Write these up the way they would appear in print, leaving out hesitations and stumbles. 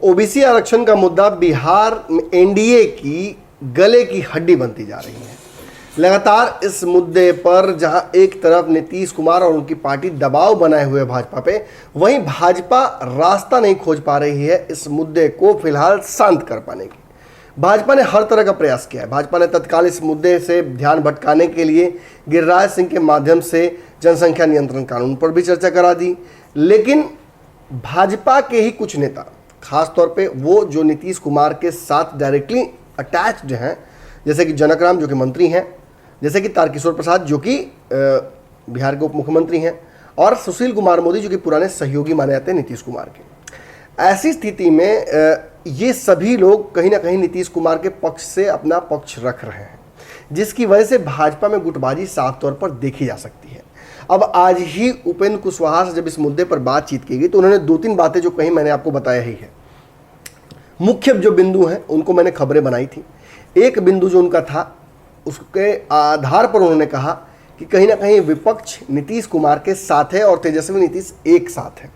OBC आरक्षण का मुद्दा बिहार एनडीए की गले की हड्डी बनती जा रही है। लगातार इस मुद्दे पर जहां एक तरफ नीतीश कुमार और उनकी पार्टी दबाव बनाए हुए भाजपा पे, वहीं भाजपा रास्ता नहीं खोज पा रही है इस मुद्दे को फिलहाल शांत कर पाने की। भाजपा ने हर तरह का प्रयास किया है। भाजपा ने तत्काल इस मुद्दे से ध्यान भटकाने के लिए गिरिराज सिंह के माध्यम से जनसंख्या नियंत्रण कानून पर भी चर्चा करा दी, लेकिन भाजपा के ही कुछ नेता, खासतौर पे वो जो नीतीश कुमार के साथ डायरेक्टली अटैच्ड हैं, जैसे कि जनक राम जो कि मंत्री हैं, जैसे कि तारकिशोर प्रसाद जो कि बिहार के उप मुख्यमंत्री हैं, और सुशील कुमार मोदी जो कि पुराने सहयोगी माने जाते हैं नीतीश कुमार के। ऐसी स्थिति में ये सभी लोग कहीं ना कहीं नीतीश कुमार के पक्ष से अपना पक्ष रख रहे हैं, जिसकी वजह से भाजपा में गुटबाजी साफ तौर पर देखी जा सकती है। अब आज ही उपेंद्र कुशवाहा से जब इस मुद्दे पर बातचीत की गई तो उन्होंने 2-3 बातें जो कहीं मैंने आपको बताया ही है। मुख्य जो बिंदु हैं उनको मैंने खबरें बनाई थी। एक बिंदु जो उनका था उसके आधार पर उन्होंने कहा कि कहीं ना कहीं विपक्ष नीतीश कुमार के साथ है और तेजस्वी नीतीश एक साथ है।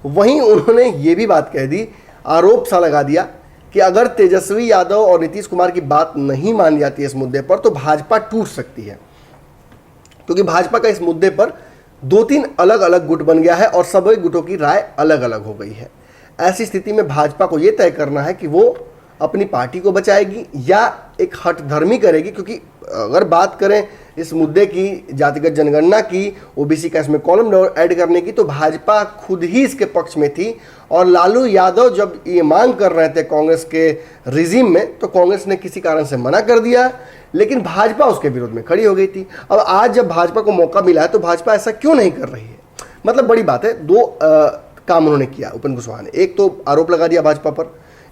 वहीं उन्होंने ये भी बात कह दी, आरोप सा लगा दिया कि अगर तेजस्वी यादव और नीतीश कुमार की बात नहीं मानी जाती है इस मुद्दे पर तो भाजपा टूट सकती है, क्योंकि भाजपा का इस मुद्दे पर 2-3 अलग अलग गुट बन गया है और सभी गुटों की राय अलग अलग हो गई है। ऐसी स्थिति में भाजपा को यह तय करना है कि वो अपनी पार्टी को बचाएगी या एक हठधर्मी करेगी, क्योंकि अगर बात करें इस मुद्दे की, जातिगत जनगणना की, ओबीसी का इसमें कॉलम ऐड करने की, तो भाजपा खुद ही इसके पक्ष में थी। और लालू यादव जब ये मांग कर रहे थे कांग्रेस के रिजीम में, तो कांग्रेस ने किसी कारण से मना कर दिया, लेकिन भाजपा उसके विरोध में खड़ी हो गई थी। अब आज जब भाजपा को मौका मिला है तो भाजपा ऐसा क्यों नहीं कर रही है? मतलब बड़ी बात है। 2 काम उन्होंने किया उपेंद्र कुशवाहा ने। एक तो आरोप लगा दिया भाजपा पर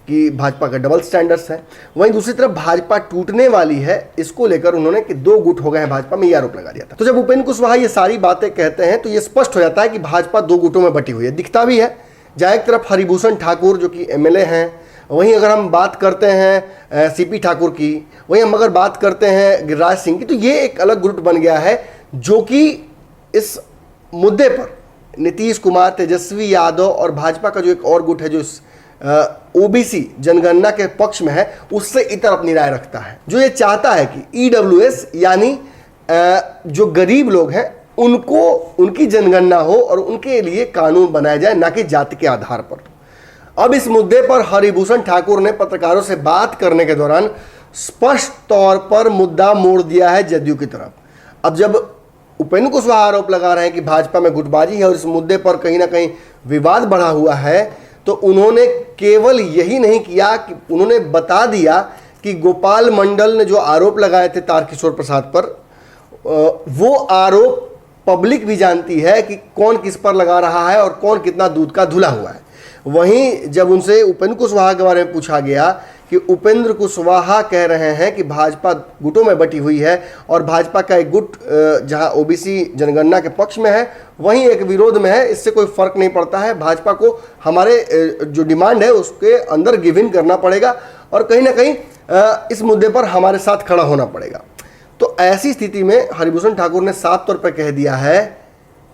कि भाजपा का डबल स्टैंडर्ड्स है, वहीं दूसरी तरफ भाजपा टूटने वाली है, इसको लेकर उन्होंने कि 2 गुट हो गए हैं भाजपा में, ये आरोप लगा दिया था। तो जब उपेंद्र कुशवाहा ये सारी बातें कहते हैं तो ये स्पष्ट हो जाता है कि भाजपा 2 गुटों में बटी हुई है। दिखता भी है, जहाँ एक तरफ हरिभूषण ठाकुर जो कि एमएलए हैं, वहीं अगर हम बात करते हैं सीपी ठाकुर की, वहीं हम अगर बात करते हैं गिरिराज सिंह की, तो ये एक अलग गुट बन गया है जो कि इस मुद्दे पर नीतीश कुमार, तेजस्वी यादव और भाजपा का जो एक और गुट है जो ओबीसी जनगणना के पक्ष में है, उससे इतर अपनी राय रखता है, जो ये चाहता है कि ईडब्ल्यूएस यानी जो गरीब लोग हैं उनको उनकी जनगणना हो और उनके लिए कानून बनाया जाए, ना कि जाति के आधार पर। अब इस मुद्दे पर हरिभूषण ठाकुर ने पत्रकारों से बात करने के दौरान स्पष्ट तौर पर मुद्दा मोड़ दिया है जदयू की तरफ। अब जब उपेंद्र कुशवाहा आरोप लगा रहे हैं कि भाजपा में गुटबाजी है और इस मुद्दे पर कहीं ना कहीं विवाद बढ़ा हुआ है, तो उन्होंने केवल यही नहीं किया कि उन्होंने बता दिया कि गोपाल मंडल ने जो आरोप लगाए थे तारकिशोर प्रसाद पर, वो आरोप पब्लिक भी जानती है कि कौन किस पर लगा रहा है और कौन कितना दूध का धुला हुआ है। वहीं जब उनसे उपेंद्र कुशवाहा के बारे में पूछा गया कि उपेंद्र कुशवाहा कह रहे हैं कि भाजपा गुटों में बटी हुई है और भाजपा का एक गुट जहां ओबीसी जनगणना के पक्ष में है, वहीं एक विरोध में है, इससे कोई फर्क नहीं पड़ता है, भाजपा को हमारे जो डिमांड है उसके अंदर गिव इन करना पड़ेगा और कहीं ना कहीं इस मुद्दे पर हमारे साथ खड़ा होना पड़ेगा। तो ऐसी स्थिति में हरिभूषण ठाकुर ने साफ तौर पर कह दिया है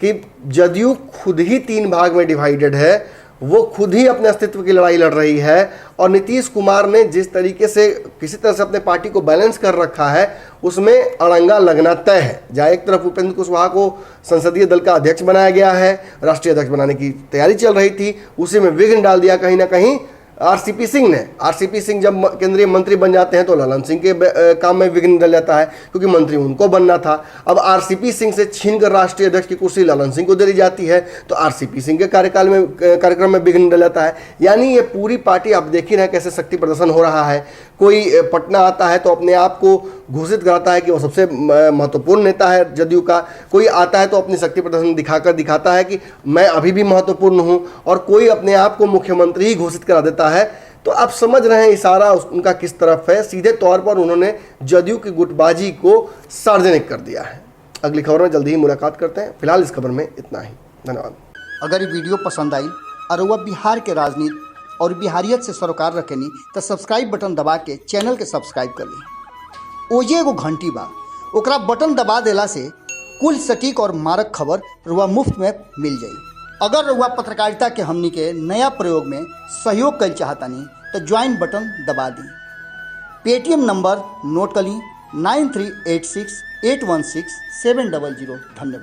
कि जदयू खुद ही 3 भाग में डिवाइडेड है, वो खुद ही अपने अस्तित्व की लड़ाई लड़ रही है और नीतीश कुमार ने जिस तरीके से किसी तरह से अपने पार्टी को बैलेंस कर रखा है उसमें अड़ंगा लगना तय है। जहाँ एक तरफ उपेंद्र कुशवाहा को संसदीय दल का अध्यक्ष बनाया गया है, राष्ट्रीय अध्यक्ष बनाने की तैयारी चल रही थी, उसी में विघ्न डाल दिया कहीं ना कहीं आरसीपी सिंह ने। आरसीपी सिंह जब केंद्रीय मंत्री बन जाते हैं तो ललन सिंह के काम में विघ्न डल जाता है, क्योंकि मंत्री उनको बनना था। अब आरसीपी सिंह से छीनकर राष्ट्रीय अध्यक्ष की कुर्सी ललन सिंह को दे दी जाती है, तो आरसीपी सिंह के कार्यक्रम में विघ्न डल जाता है। यानी ये पूरी पार्टी आप देख ही रहे कैसे शक्ति प्रदर्शन हो रहा है। कोई पटना आता है तो अपने आप को घोषित कराता है कि वो सबसे महत्वपूर्ण नेता है जदयू का, कोई आता है तो अपनी शक्ति प्रदर्शन दिखाता है कि मैं अभी भी महत्वपूर्ण हूँ, और कोई अपने आप को मुख्यमंत्री ही घोषित करा देता है। तो आप समझ रहे हैं इशारा उनका किस तरफ है। सीधे तौर पर उन्होंने जदयू की गुटबाजी को सार्वजनिक कर दिया है। अगली खबर में जल्दी ही मुलाकात करते हैं। फिलहाल इस खबर में इतना ही। धन्यवाद। अगर ये वीडियो पसंद आई और वह बिहार के राजनीति और बिहारियत से सरोकार रखेनी तो सब्सक्राइब बटन दबा के चैनल के सब्सक्राइब कर ली। ओजे एगो घंटी बा, ओकरा बटन दबा देला से कुल सटीक और मारक खबर रुआ मुफ्त में मिल जाई। अगर रउआ पत्रकारिता के हमनी के नया प्रयोग में सहयोग कर चाहतनी तो ज्वाइन बटन दबा दी। पेटीएम नंबर नोट कर ली 9386816700। धन्यवाद।